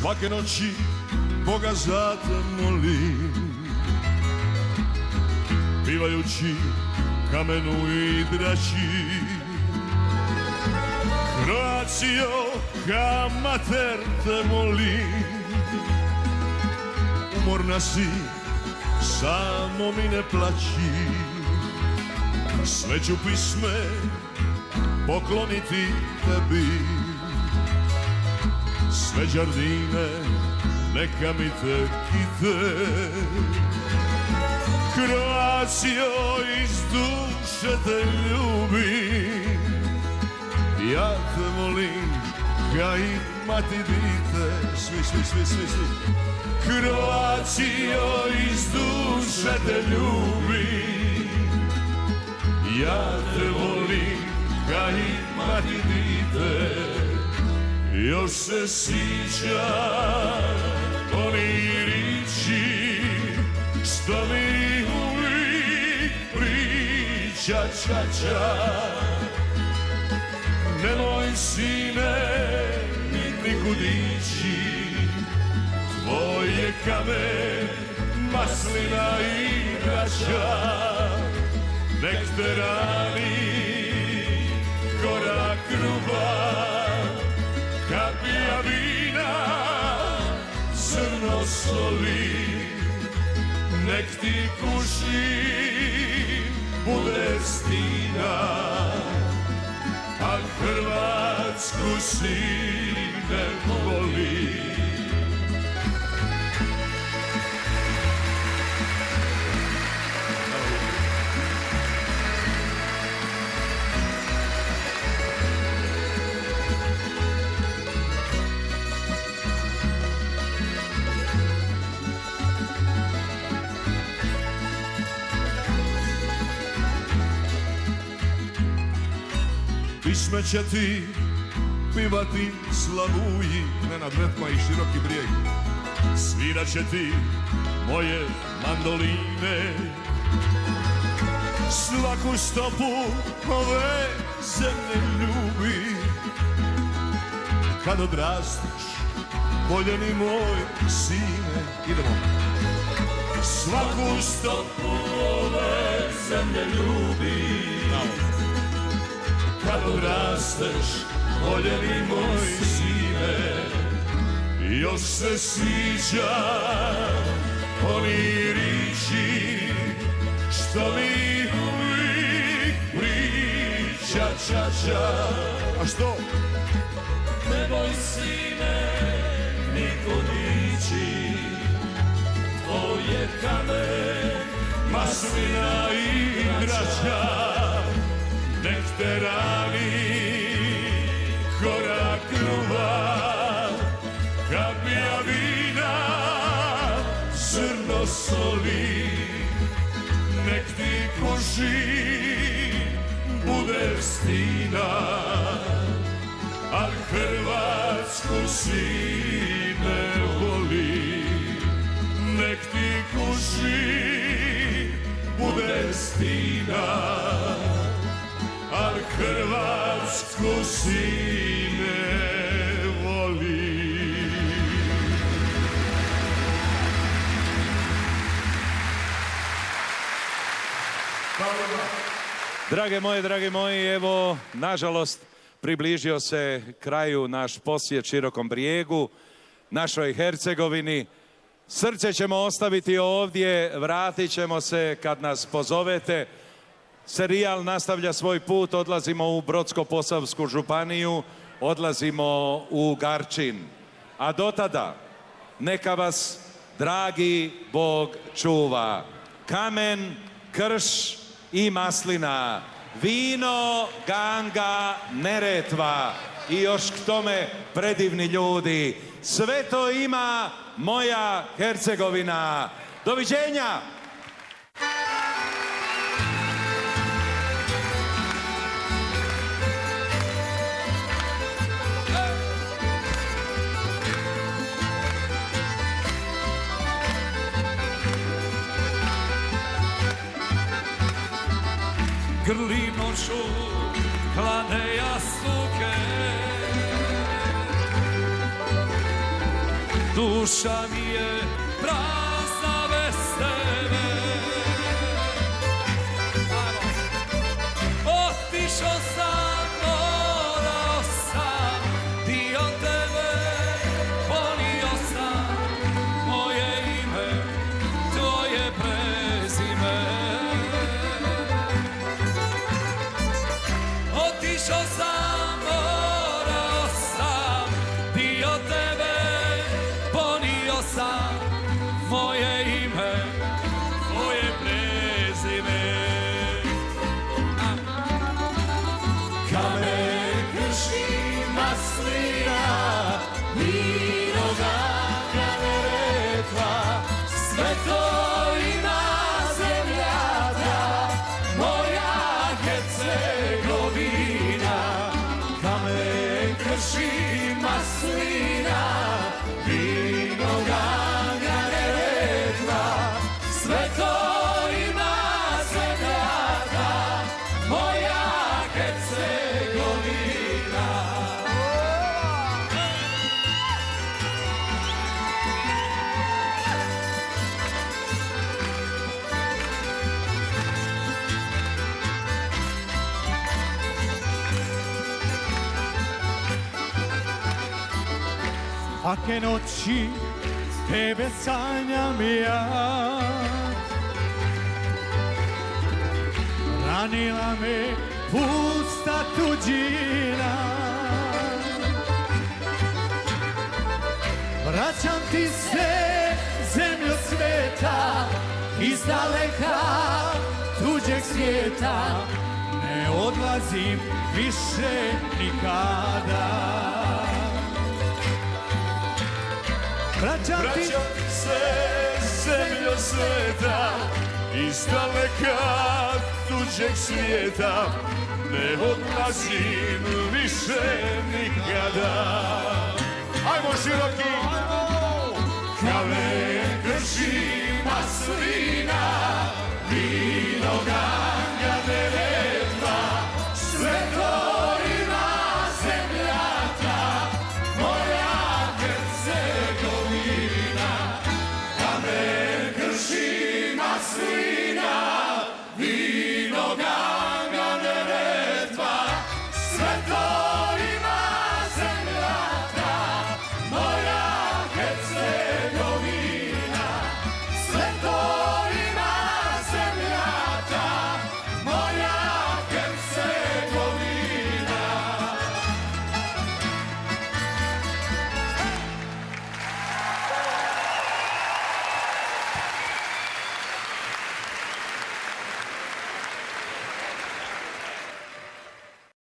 Svake noći Boga za te molim, pivajući kamenu i drači. Croatio, ka mater te molim, umorna si, samo mi ne plaći. Sve ću pisme pokloniti tebi, sve đardine neka mi te kite. Croatio, iz duše te ljubim, ja te molim, ka i mati dite. Svi. Croatio, iz duše te ljubim, ja te volim, ka i mati dite. Još se sjeća oni riči što mi uvijek priča čača. Nemoj sine nikud ići, tvoje kamen, maslina i grača. Nek te rani korak ruba, kapija vina, zrno soli. Nek ti kušin bude stina, a Hrvatsku sine voli. Pisme će ti pivati slavuji, Nenad Vetma i Široki brijeg. Svirat će ti moje mandoline, svaku stopu ove zemlje ljubi. Kad odrastiš, voljeni moj sine, idemo. Svaku stopu ove zemlje ljubi. Kad odrasteš, voljeni moj sine, još se sviđa oni riči što mi uvijek priča čača. A što? Nemoj sine nikud ići, tvoje kamen, maslina i grača. Nek te rani korak ruba, kapija vina, zrno soli. Nek ti kušin bude stina, a Hrvatsku sine voli. Nek ti kušin bude stina, al Hrvatsku sine voli. Drage moji, evo, nažalost, približio se kraju naš posjet Širokom brijegu, našoj Hercegovini. Srce ćemo ostaviti ovdje, vratit ćemo se kad nas pozovete. Serijal nastavlja svoj put, odlazimo u Brodsko-posavsku županiju, odlazimo u Garčin. A do tada, neka vas dragi Bog čuva. Kamen, krš i maslina, vino, ganga, Neretva i još k tome predivni ljudi. Sve to ima moja Hercegovina. Doviđenja! Grli noću hladne jastuke, duša mi je prazna bez tebe. Otišao sam, morao sam, dio tebe, volio sam, moje ime, tvoje prezime. Otišao sam, morao sam, dio tebe, ponio sam, moje ime, tvoje prezime. Kamen krši maslina, vinoga kameretva, sve to ima zemljata, moja Hercegovina. Kamen krši maslina, vinoga kameretva, sve to ima zemljata, moja Hercegovina. Svake noći tebe sanjam ja, ranila me pusta tuđina. Vraćam ti se, zemljo sveta, iz daleka tuđeg svijeta, ne odlazim više nikada. Vraćam ti se, zemljo sveta, iz daleka tuđeg svijeta, ne odlazim više nikada. Ajmo široki! Kamen krši maslina, vinoga